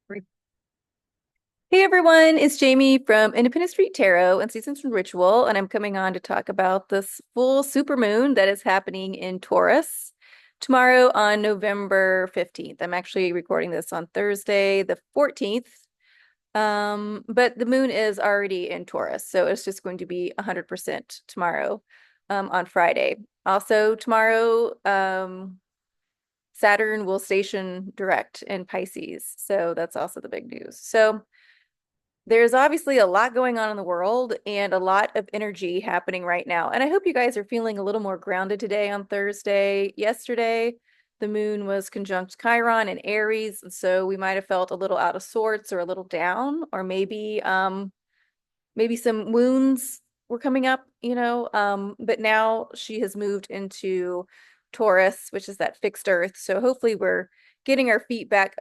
Hey everyone, it's Jamie from Independent Street Tarot and Seasons from Ritual, and I'm coming on to talk about this full supermoon that is happening in Taurus tomorrow on November 15th. I'm actually recording this on Thursday, the 14th. But the moon is already in Taurus, so it's just going to be 100% tomorrow, on Friday. Also, tomorrow, Saturn will station direct in Pisces, so that's also the big news. So there's obviously a lot going on in the world and a lot of energy happening right now. And I hope you guys are feeling a little more grounded today on Thursday. Yesterday, the moon was conjunct Chiron and Aries, and so we might have felt a little out of sorts or a little down, or maybe some wounds were coming up, but now she has moved into Taurus, which is that fixed earth. So hopefully we're getting our feet back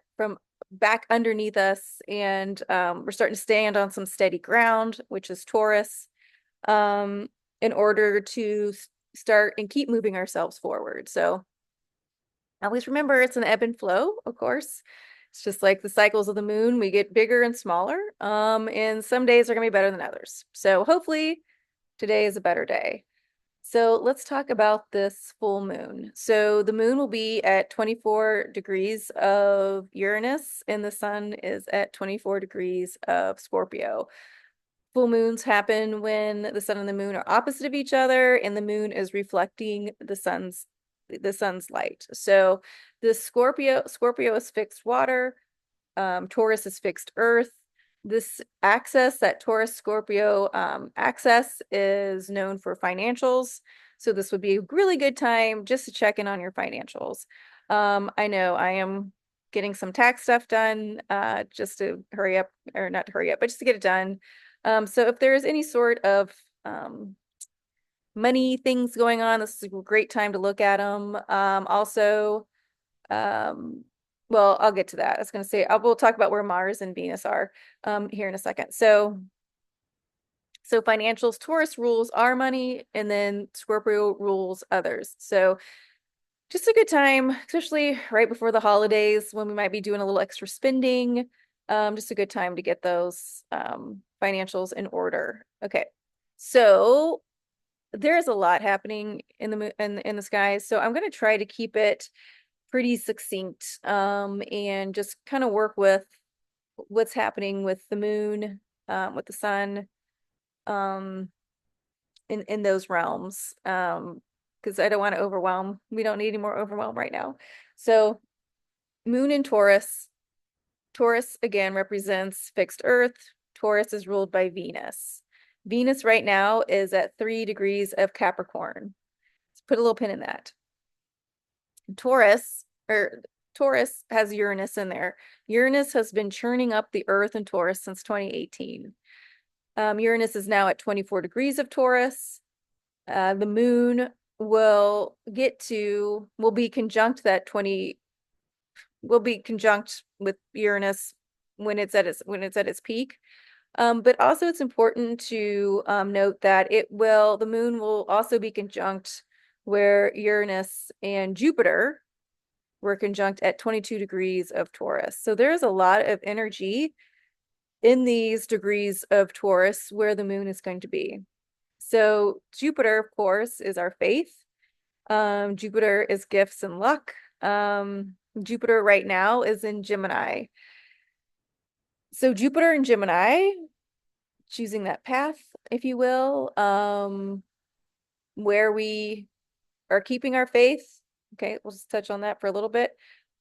underneath us, and we're starting to stand on some steady ground, which is Taurus, um, in order to start and keep moving ourselves forward. So always remember it's an ebb and flow, of course. It's just like the cycles of the moon. We get bigger and smaller. And some days are gonna be better than others. So hopefully today is a better day. So let's talk about this full moon. So the moon will be at 24 degrees of Uranus, and the sun is at 24 degrees of Scorpio. Full moons happen when the sun and the moon are opposite of each other, and the moon is reflecting the sun's light. So the Scorpio is fixed water, Taurus is fixed earth. This axis, that Taurus Scorpio axis, is known for financials. So this would be a really good time just to check in on your financials. I know I am getting some tax stuff done, just to hurry up, or not to hurry up, but just to get it done. So if there is any sort of money things going on, this is a great time to look at them. Also, um, well, I'll get to that. I was going to say, we'll talk about where Mars and Venus are here in a second. So financials, Taurus rules our money, and then Scorpio rules others. So just a good time, especially right before the holidays when we might be doing a little extra spending. Just a good time to get those financials in order. Okay, so there's a lot happening in the skies, so I'm going to try to keep it pretty succinct, and just kind of work with what's happening with the moon, with the sun, um, in those realms, because I don't want to overwhelm. We don't need any more overwhelm right now. So moon in Taurus. Taurus again represents fixed earth. Taurus is ruled by Venus. Venus right now is at 3 degrees of Capricorn. Let's put a little pin in that. Taurus, or Taurus has Uranus in there. Uranus has been churning up the Earth in Taurus since 2018. Uranus is now at 24 degrees of Taurus. The moon will be conjunct with Uranus when it's at its peak. But also it's important to note that the moon will also be conjunct where Uranus and Jupiter were conjunct at 22 degrees of Taurus. So there's a lot of energy in these degrees of Taurus where the moon is going to be. So Jupiter, of course, is our faith. Jupiter is gifts and luck. Jupiter right now is in Gemini. So Jupiter and Gemini, choosing that path, if you will, where we are keeping our faith. Okay, we'll just touch on that for a little bit.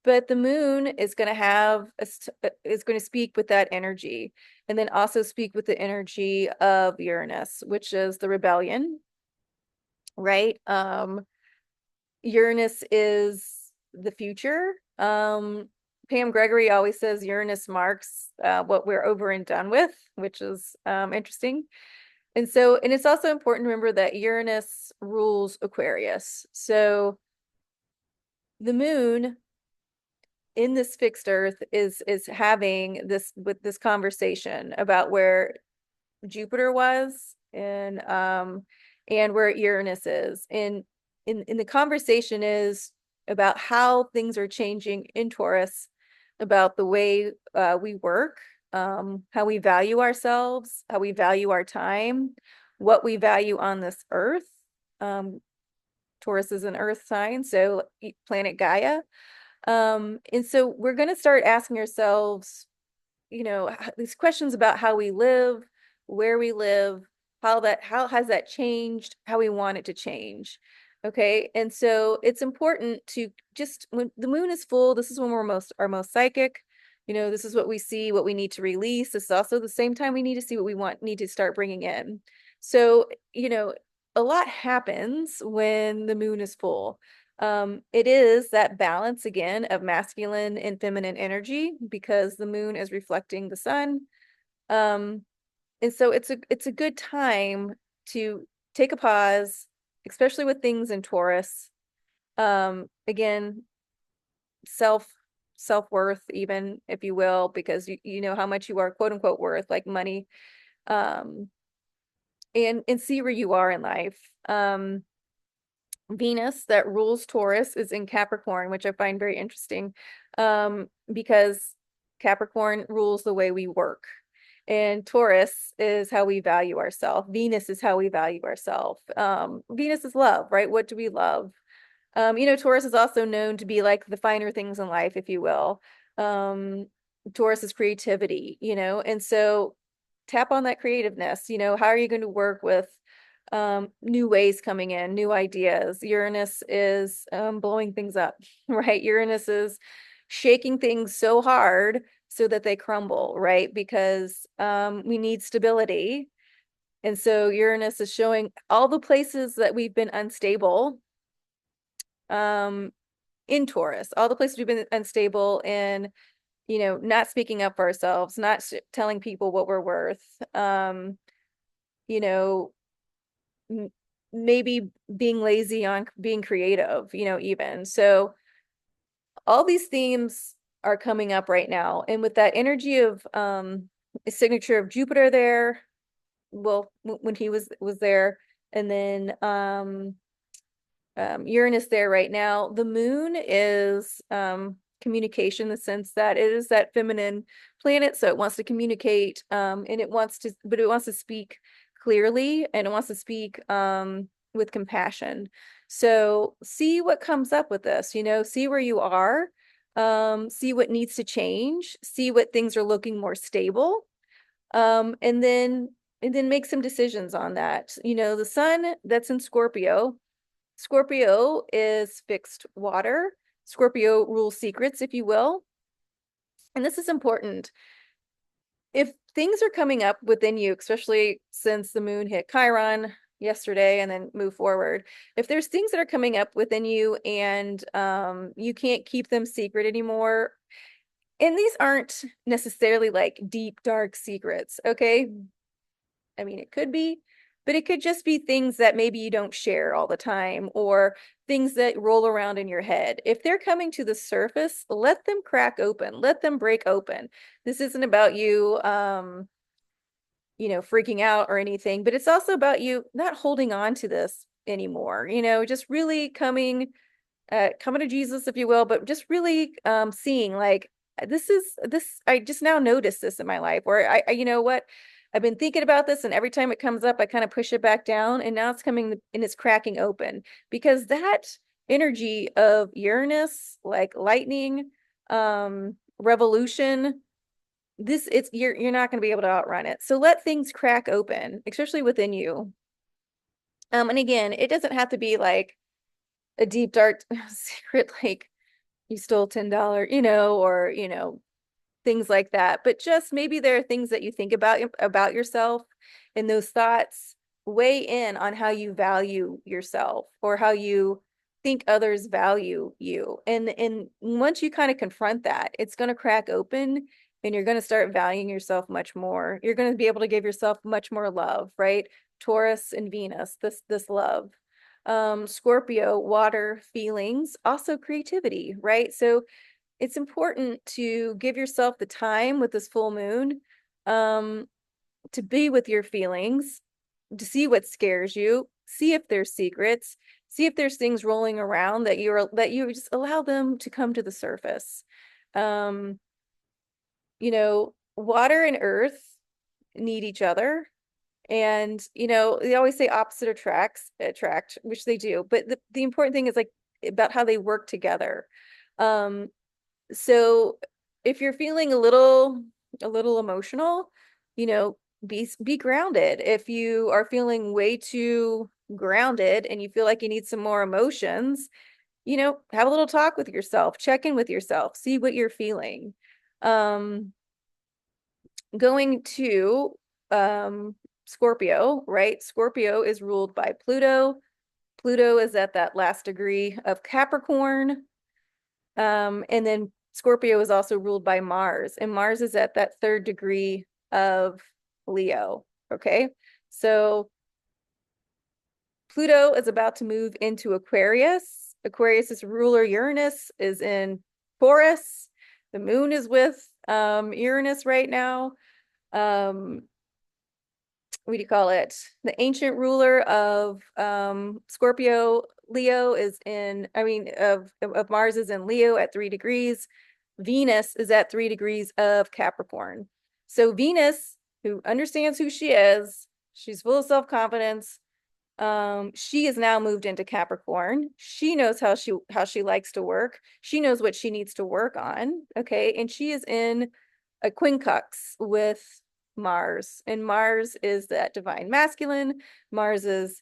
But the moon is going to speak with that energy, and then also speak with the energy of Uranus, which is the rebellion, right? Uranus is the future. Pam Gregory always says Uranus marks what we're over and done with, which is interesting. And it's also important to remember that Uranus rules Aquarius. So the moon in this fixed earth is having this conversation about where Jupiter was, and where Uranus is. And in the conversation is about how things are changing in Taurus about the way we work, how we value ourselves, how we value our time, what we value on this earth. Um, Taurus is an earth sign, so planet Gaia. And so we're going to start asking ourselves, these questions about how we live, where we live, how has that changed, how we want it to change. Okay. And so it's important to just when the moon is full, this is when we're most psychic. This is what we see, what we need to release. This is also the same time we need to see what we need to start bringing in. So, a lot happens when the moon is full. It is that balance again of masculine and feminine energy because the moon is reflecting the sun. Um, and so it's a good time to take a pause, especially with things in Taurus. Again, self self-worth, even if you will, because you know how much you are quote unquote worth, like money, um, and see where you are in life. Venus that rules Taurus is in Capricorn, which I find very interesting, because Capricorn rules the way we work. And Taurus is how we value ourselves. Venus is how we value ourselves. Venus is love, right? What do we love? Taurus is also known to be like the finer things in life, if you will. Um, Taurus is creativity, and so tap on that creativeness. How are you going to work with new ways coming in, new ideas? Uranus is blowing things up, right? Uranus is shaking things so hard so that they crumble, right? Because we need stability. And so Uranus is showing all the places that we've been unstable um, in Taurus, all the places we've been unstable in, not speaking up for ourselves, not telling people what we're worth, you know, maybe being lazy on being creative, even. So all these themes are coming up right now. And with that energy of a signature of Jupiter there, well, when he was there, and then Uranus there right now. The moon is communication in the sense that it is that feminine planet, so it wants to communicate, and but it wants to speak clearly, and it wants to speak with compassion. So see what comes up with this, see where you are, see what needs to change, see what things are looking more stable, and then make some decisions on that. The sun that's in Scorpio. Scorpio is fixed water. Scorpio rules secrets, if you will. And this is important. If things are coming up within you, especially since the moon hit Chiron yesterday and then move forward, if there's things that are coming up within you and you can't keep them secret anymore, and these aren't necessarily like deep, dark secrets, okay? I mean, it could be, but it could just be things that maybe you don't share all the time or things that roll around in your head. If they're coming to the surface, let them crack open, let them break open. This isn't about you, freaking out or anything, but it's also about you not holding on to this anymore, just really coming to Jesus, if you will, but just really seeing like this. I just now noticed this in my life where I you know what, I've been thinking about this, and every time it comes up, I kind of push it back down, and now it's coming and it's cracking open because that energy of Uranus, like lightning, revolution. You're not going to be able to outrun it. So let things crack open, especially within you. And again, it doesn't have to be like a deep dark secret like you stole $10, or things like that. But just maybe there are things that you think about yourself, and those thoughts weigh in on how you value yourself or how you think others value you. And once you kind of confront that, it's going to crack open, and you're going to start valuing yourself much more. You're going to be able to give yourself much more love, right? Taurus and Venus, this love. Scorpio, water, feelings, also creativity, right? So it's important to give yourself the time with this full moon, um, to be with your feelings, to see what scares you, see if there's secrets, see if there's things rolling around that you just allow them to come to the surface. water and earth need each other. And, they always say opposite attract, which they do. But the important thing is like about how they work together. Um, so if you're feeling a little emotional, be grounded. If you are feeling way too grounded and you feel like you need some more emotions, have a little talk with yourself, check in with yourself, see what you're feeling. Um, going to Scorpio, right? Scorpio is ruled by Pluto. Pluto is at that last degree of Capricorn. And then Scorpio is also ruled by Mars, and Mars is at that third degree of Leo. Okay. So Pluto is about to move into Aquarius. Aquarius's ruler Uranus is in Taurus. The moon is with Uranus right now. Um, what do you call it? The ancient ruler of Scorpio, Leo is in, I mean, of Mars is in Leo at 3 degrees. Venus is at 3 degrees of Capricorn. So Venus, who understands who she is, she's full of self-confidence. She is now moved into Capricorn. She knows how she likes to work. She knows what she needs to work on. Okay. And she is in a quincunx with Mars. And Mars is that divine masculine. Mars is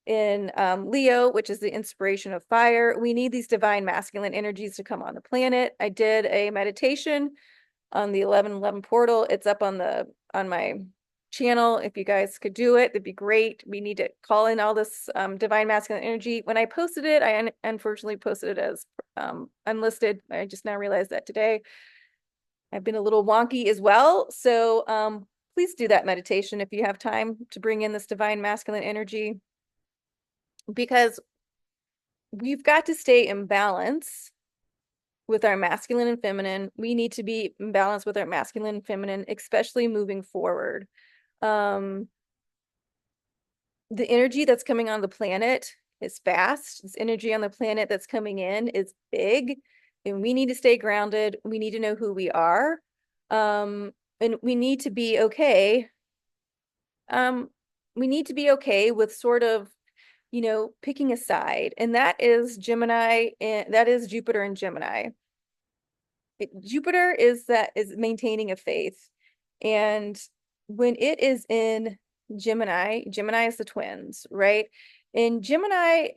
in Leo, which is the inspiration of fire. We need these divine masculine energies to come on the planet. I did a meditation on the 1111 portal. It's up on my channel. If you guys could do it, it'd be great. We need to call in all this divine masculine energy. When I posted it, I unfortunately posted it as unlisted. I just now realized that today. I've been a little wonky as well. So please do that meditation if you have time to bring in this divine masculine energy, because we've got to stay in balance with our masculine and feminine. We need to be in balance with our masculine and feminine, especially moving forward. The energy that's coming on the planet is fast. This energy on the planet that's coming in is big, and we need to stay grounded. We need to know who we are. And we need to be okay. Um, we need to be okay with sort of, picking a side, and that is Gemini, and that is Jupiter and Gemini. Jupiter is maintaining a faith. And when it is in Gemini is the twins, right? And Gemini,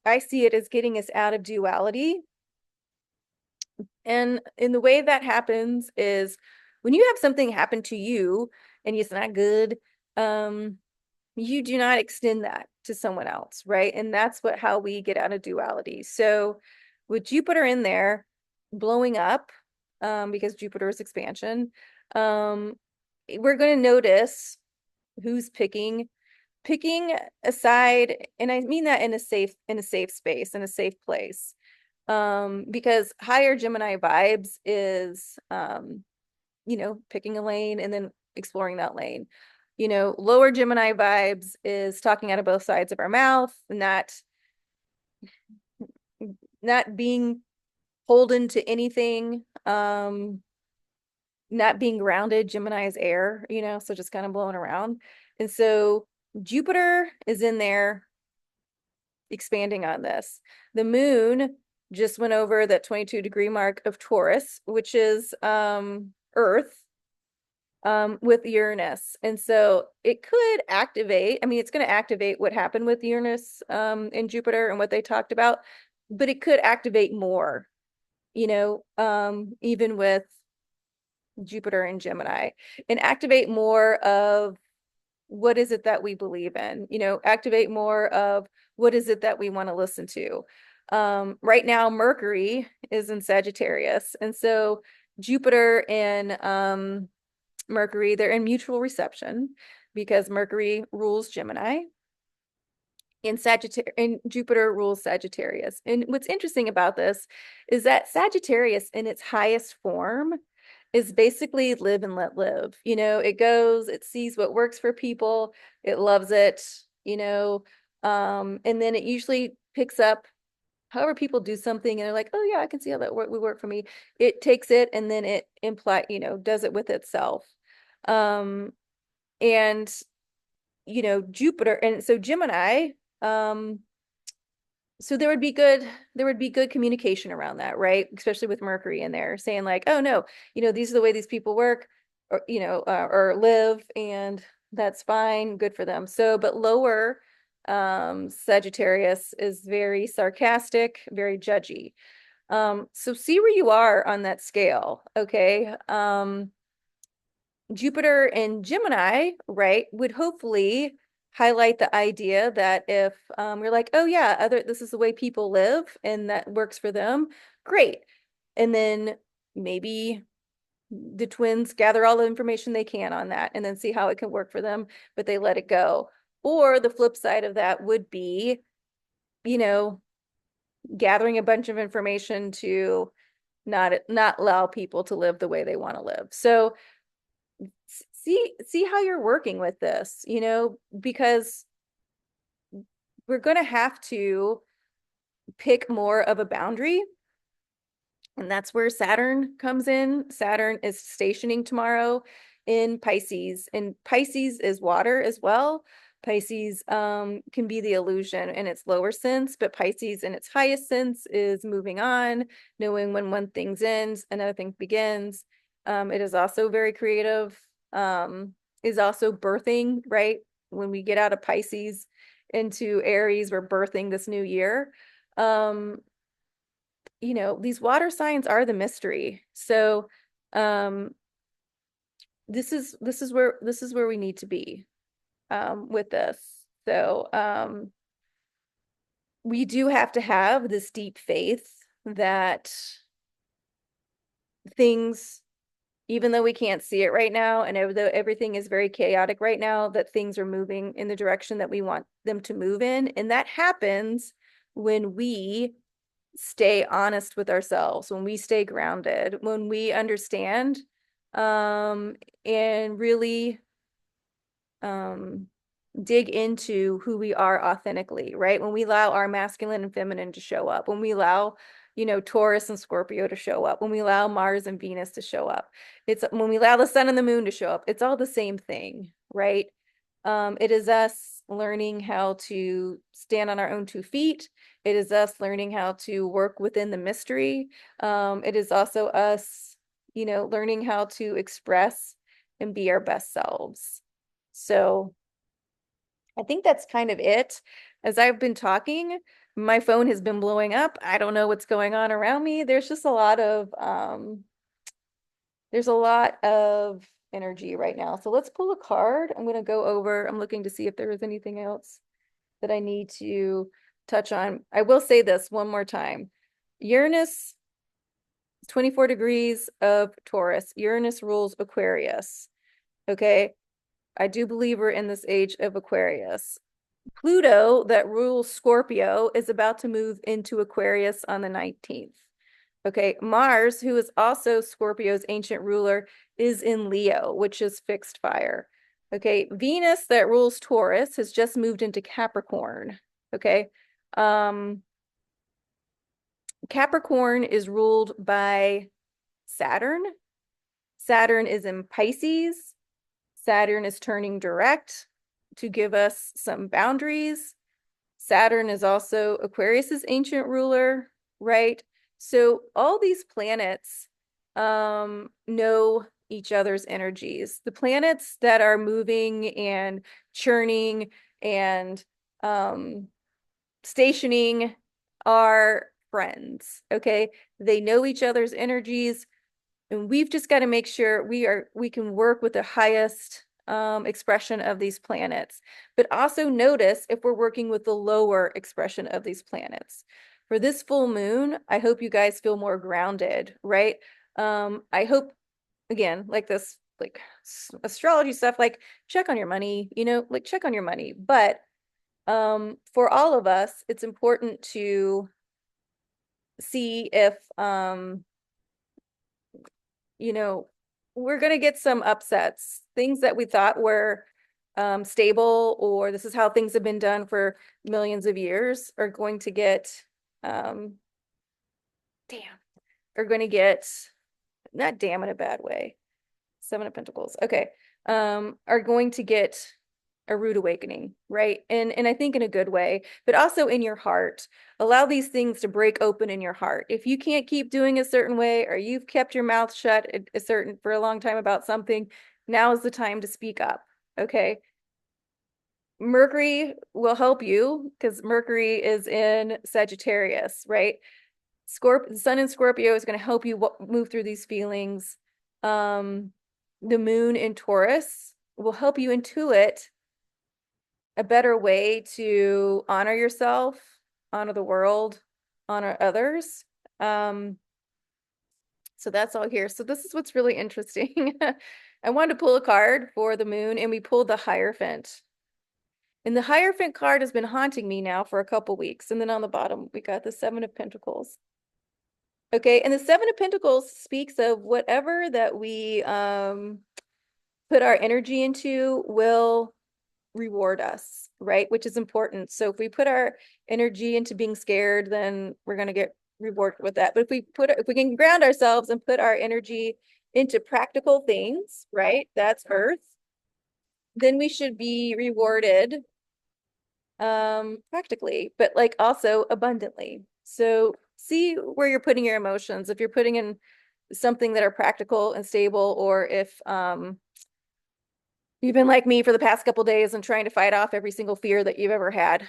I see it as getting us out of duality. And in the way that happens is when you have something happen to you and it's not good, you do not extend that to someone else, right? And that's how we get out of duality. So with Jupiter in there blowing up, because Jupiter is expansion, we're going to notice who's picking a side, and I mean that in a safe space, in a safe place. Because higher Gemini vibes is picking a lane and then exploring that lane. Lower Gemini vibes is talking out of both sides of our mouth, not being holden to anything, not being grounded. Gemini is air, so just kind of blowing around. And so Jupiter is in there expanding on this. The moon just went over that 22-degree mark of Taurus, which is Earth, with Uranus. And so it could activate, I mean, it's going to activate what happened with Uranus and Jupiter and what they talked about, but it could activate more, even with Jupiter and Gemini, and activate more of what is it that we believe in, activate more of what is it that we want to listen to. Right now, Mercury is in Sagittarius. And so Jupiter and Mercury, they're in mutual reception because Mercury rules Gemini and Jupiter rules Sagittarius. And what's interesting about this is that Sagittarius in its highest form is basically live and let live. It goes, it sees what works for people, it loves it, and then it usually picks up however people do something and they're like, oh yeah, I can see how that would work for me. It takes it and then it does it with itself. Um, and Jupiter, and so Gemini, um, so there would be good communication around that, right? Especially with Mercury in there saying like, oh no, these are the way these people work or or live, and that's fine, good for them. So, but lower Sagittarius is very sarcastic, very judgy. So see where you are on that scale, okay? Jupiter and Gemini, right, would hopefully highlight the idea that if you're like, oh yeah, this is the way people live and that works for them, great. And then maybe the twins gather all the information they can on that and then see how it can work for them, but they let it go. Or the flip side of that would be, you know, gathering a bunch of information to not allow people to live the way they want to live. So see how you're working with this, because we're going to have to pick more of a boundary. And that's where Saturn comes in. Saturn is stationing tomorrow in Pisces, and Pisces is water as well. Pisces can be the illusion in its lower sense, but Pisces in its highest sense is moving on, knowing when one thing ends, another thing begins. It is also very creative, is also birthing, right? When we get out of Pisces into Aries, we're birthing this new year. These water signs are the mystery. So, this is where we need to be with this. So, we do have to have this deep faith that things, even though we can't see it right now, and though everything is very chaotic right now, that things are moving in the direction that we want them to move in. And that happens when we stay honest with ourselves, when we stay grounded, when we understand and really dig into who we are authentically, right? When we allow our masculine and feminine to show up, when we allow, Taurus and Scorpio to show up, when we allow Mars and Venus to show up, it's when we allow the sun and the moon to show up, it's all the same thing, right? It is us learning how to stand on our own 2 feet. It is us learning how to work within the mystery. It is also us, learning how to express and be our best selves. So I think that's kind of it. As I've been talking, my phone has been blowing up. I don't know what's going on around me. There's a lot of energy right now. So let's pull a card. I'm looking to see if there is anything else that I need to touch on. I will say this one more time. Uranus, 24 degrees of Taurus. Uranus rules Aquarius. Okay. I do believe we're in this age of Aquarius. Pluto, that rules Scorpio, is about to move into Aquarius on the 19th. Okay, Mars, who is also Scorpio's ancient ruler, is in Leo, which is fixed fire. Okay, Venus, that rules Taurus, has just moved into Capricorn. Okay, Capricorn is ruled by Saturn. Saturn is in Pisces. Saturn is turning direct to give us some boundaries. Saturn is also Aquarius's ancient ruler, right? So all these planets know each other's energies. The planets that are moving and churning and stationing are friends, okay? They know each other's energies, and we've just got to make sure we can work with the highest expression of these planets, but also notice if we're working with the lower expression of these planets. For this full moon, I hope you guys feel more grounded, right? I hope, again, like this, like astrology stuff, like check on your money, like check on your money. But for all of us, it's important to see if we're going to get some upsets, things that we thought were stable, or this is how things have been done for millions of years, are going to get um, damn, are going to get, not damn in a bad way. Seven of Pentacles. Okay. Are going to get a rude awakening, right? And I think in a good way, but also in your heart. Allow these things to break open in your heart. If you can't keep doing a certain way, or you've kept your mouth shut a certain for a long time about something, now is the time to speak up. Okay. Mercury will help you because Mercury is in Sagittarius, right? Sun in Scorpio is going to help you move through these feelings. The moon in Taurus will help you intuit a better way to honor yourself, honor the world, honor others. Um, so that's all here. So this is what's really interesting. I wanted to pull a card for the moon, and we pulled the Hierophant. And the Hierophant card has been haunting me now for a couple weeks. And then on the bottom, we got the Seven of Pentacles. Okay, and the Seven of Pentacles speaks of whatever that we put our energy into will reward us, right? Which is important. So if we put our energy into being scared, then we're going to get rewarded with that. But if we can ground ourselves and put our energy into practical things, right? That's Earth. Then we should be rewarded practically, but like also abundantly. So see where you're putting your emotions. If you're putting in something that are practical and stable, or if you've been like me for the past couple days and trying to fight off every single fear that you've ever had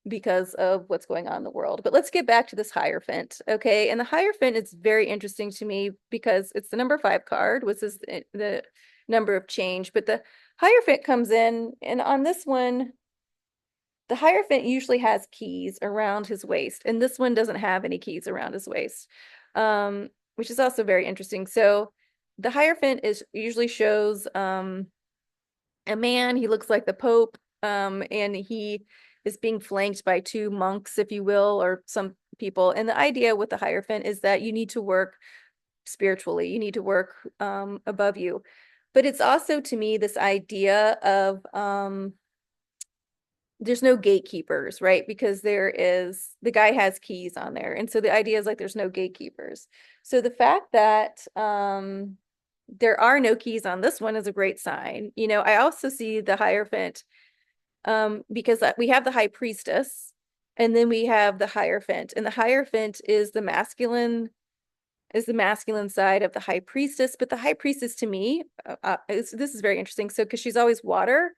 because of what's going on in the world. But let's get back to this Hierophant, okay? And the Hierophant is very interesting to me because it's the number 5 card, which is the number of change. But the Hierophant comes in, and on this one, the Hierophant usually has keys around his waist, and this one doesn't have any keys around his waist, which is also very interesting. So the Hierophant usually shows a man. He looks like the Pope, and he is being flanked by 2 monks, if you will, or some people. And the idea with the Hierophant is that you need to work spiritually. You need to work above you. But it's also, to me, this idea of there's no gatekeepers, right? Because the guy has keys on there. And so the idea is like there's no gatekeepers. So the fact that there are no keys on this one is a great sign. You know, I also see the Hierophant because we have the High Priestess, and then we have the Hierophant. And the Hierophant is the masculine side of the High Priestess. But the High Priestess, to me, this is very interesting. So because she's always water,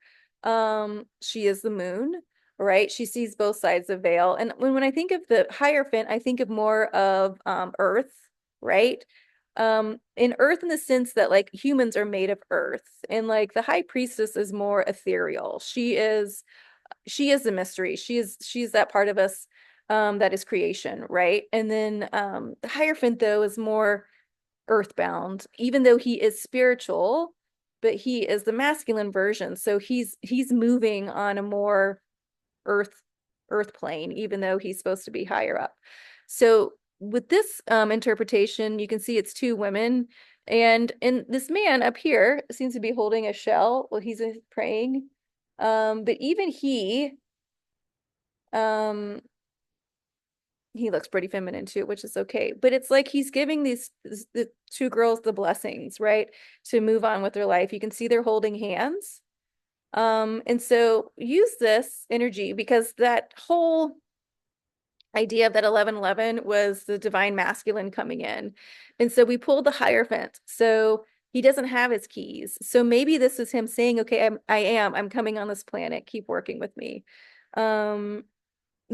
she is the moon, right? She sees both sides of veil. And when I think of the Hierophant, I think of more of earth, right? In earth, in the sense that like humans are made of earth, and like the High Priestess is more ethereal. She is a mystery. She's that part of us that is creation, right? And then the Hierophant, though, is more earthbound, even though he is spiritual, but he is the masculine version. So he's moving on a more earth plane, even though he's supposed to be higher up. So with this interpretation, you can see it's 2 women, and this man up here seems to be holding a shell while he's praying. But even um, he looks pretty feminine too, which is okay. But it's like he's giving the 2 girls the blessings, right, to move on with their life. You can see they're holding hands. And so use this energy, because that whole idea of that 1111 was the divine masculine coming in. And so we pulled the Hierophant. So he doesn't have his keys. So maybe this is him saying, okay, I'm coming on this planet. Keep working with me. The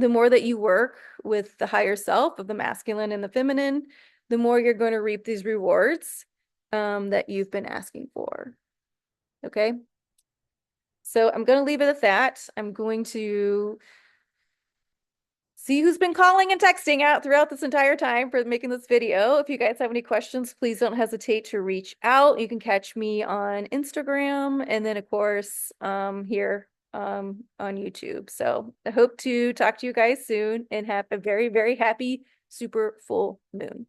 more that you work with the higher self of the masculine and the feminine, the more you're going to reap these rewards that you've been asking for. Okay. So I'm going to leave it at that. I'm going to see who's been calling and texting out throughout this entire time for making this video. If you guys have any questions, please don't hesitate to reach out. You can catch me on Instagram, and then of course here on YouTube. So I hope to talk to you guys soon, and have a very, very happy super full moon.